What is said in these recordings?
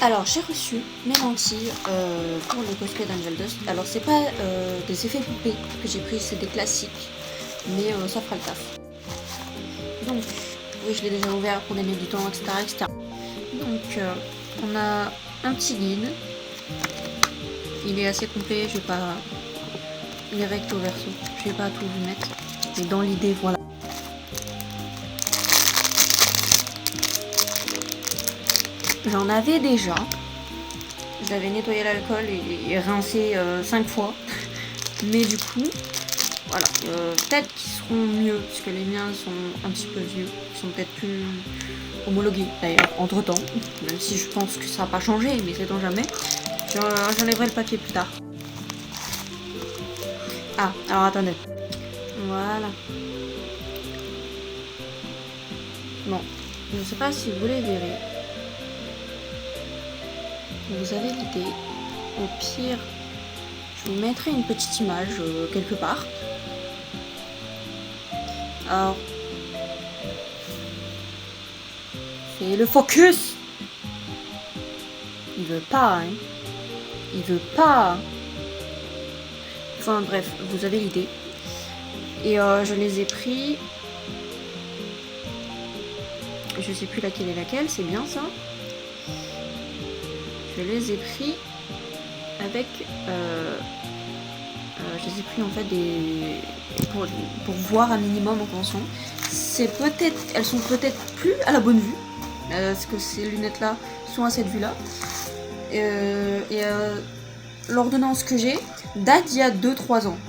Alors j'ai reçu mes lentilles pour le cosplay d'Angel Dust. Alors c'est pas des effets poupées que j'ai pris, c'est des classiques, mais ça fera le taf. Donc oui, je l'ai déjà ouvert pour gagner du temps, etc. etc. Donc on a un petit guide. Il est assez complet, je vais pas... Il est recto verso, je vais pas tout vous mettre. Mais dans l'idée, voilà. J'en avais déjà. J'avais nettoyé l'alcool et rincé 5 fois. Mais du coup, voilà. Peut-être qu'ils seront mieux, puisque les miens sont un petit peu vieux. Ils sont peut-être plus homologués d'ailleurs, entre temps. Même si je pense que ça n'a pas changé, mais sait-on jamais. J'enlèverai le papier plus tard. Ah, alors attendez. Voilà. Bon, je ne sais pas si vous les verrez. Vous avez l'idée. Au pire, je vous mettrai une petite image quelque part. Alors, fais le focus. Il veut pas, hein. Il veut pas. Enfin bref, vous avez l'idée. Et je les ai pris. Je sais plus laquelle est laquelle, c'est bien ça. Je les ai pris avec... je les ai pris en fait pour voir un minimum en tension. Elles sont peut-être plus à la bonne vue. Parce que ces lunettes là sont à cette vue là. L'ordonnance que j'ai date d'il y a 2-3 ans.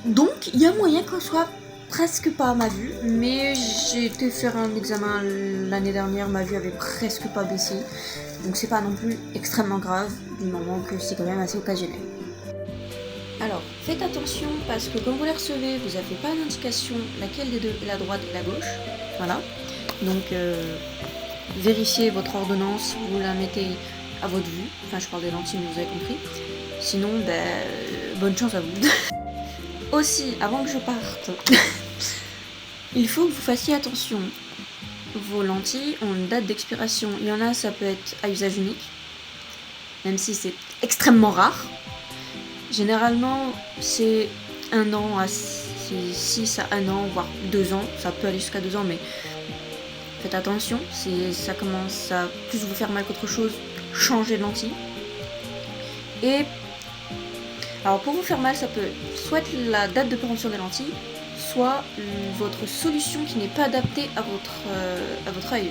Donc il y a moyen qu'on soit presque pas à ma vue, mais j'ai été faire un examen l'année dernière, ma vue avait presque pas baissé, donc c'est pas non plus extrêmement grave, du moment que c'est quand même assez occasionnel. Alors faites attention parce que quand vous les recevez, vous n'avez pas d'indication laquelle des deux est la droite et la gauche, voilà, donc vérifiez votre ordonnance, vous la mettez à votre vue, enfin je parle des lentilles mais vous avez compris, sinon bonne chance à vous. Aussi, avant que je parte, il faut que vous fassiez attention. Vos lentilles ont une date d'expiration. Il y en a, ça peut être à usage unique, même si c'est extrêmement rare. Généralement, c'est 1 an à 6 à 1 an, voire 2 ans. Ça peut aller jusqu'à 2 ans, mais faites attention. Ça commence à plus vous faire mal qu'autre chose, changez de lentille. Et alors pour vous faire mal, ça peut soit être la date de péremption des lentilles, soit votre solution qui n'est pas adaptée à votre œil.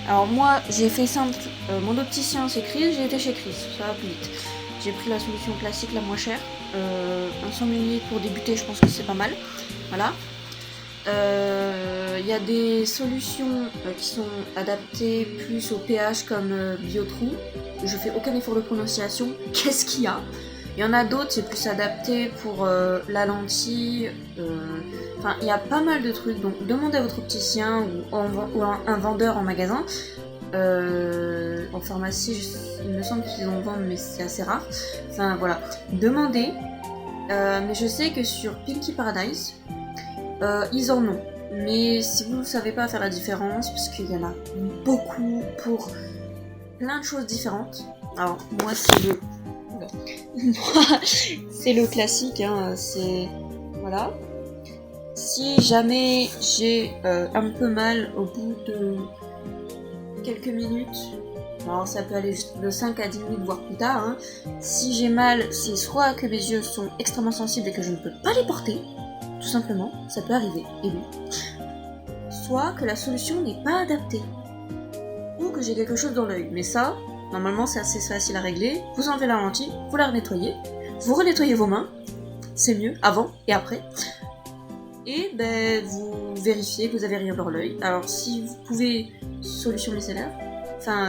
Alors moi j'ai fait simple, mon opticien c'est Chris, j'ai été chez Chris, ça va plus vite. J'ai pris la solution classique la moins chère, un 100 ml pour débuter, je pense que c'est pas mal. Voilà. Il y a des solutions qui sont adaptées plus au pH comme Biotrue. Je fais aucun effort de prononciation. Qu'est-ce qu'il y a ? Il y en a d'autres, c'est plus adapté pour la lentille. Enfin, il y a pas mal de trucs. Donc, demandez à votre opticien ou un vendeur en magasin. En pharmacie, il me semble qu'ils en vendent, mais c'est assez rare. Enfin, voilà. Demandez. Mais je sais que sur Pinky Paradise, ils en ont. Mais si vous ne savez pas faire la différence, parce qu'il y en a beaucoup pour plein de choses différentes. Alors, moi, c'est le classique, hein, c'est... Voilà. Si jamais j'ai un peu mal au bout de quelques minutes, alors ça peut aller juste de 5 à 10 minutes, voire plus tard, hein, si j'ai mal, c'est soit que mes yeux sont extrêmement sensibles et que je ne peux pas les porter, tout simplement, ça peut arriver, et oui. Soit que la solution n'est pas adaptée, ou que j'ai quelque chose dans l'œil, mais ça... Normalement, c'est assez facile à régler. Vous enlevez la lentille, vous la renettoyez, vous renettoyez vos mains, c'est mieux, avant et après. Et vous vérifiez que vous avez rien dans l'œil. Alors, si vous pouvez, solution micellaire, enfin,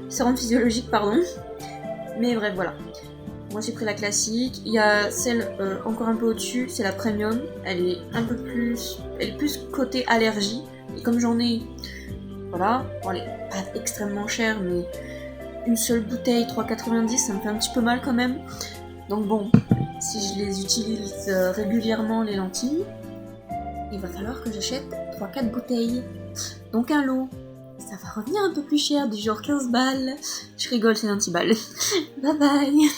sérum physiologique, pardon. Mais bref, voilà. Moi, j'ai pris la classique. Il y a celle encore un peu au-dessus, c'est la premium. Elle est un peu plus, elle est plus côté allergie. Et comme j'en ai... Voilà, bon, elle est pas extrêmement chère, mais une seule bouteille, 3,90, ça me fait un petit peu mal quand même. Donc bon, si je les utilise régulièrement, les lentilles, il va falloir que j'achète 3-4 bouteilles. Donc un lot, ça va revenir un peu plus cher, du genre 15 balles. Je rigole, c'est un petit balles. Bye bye.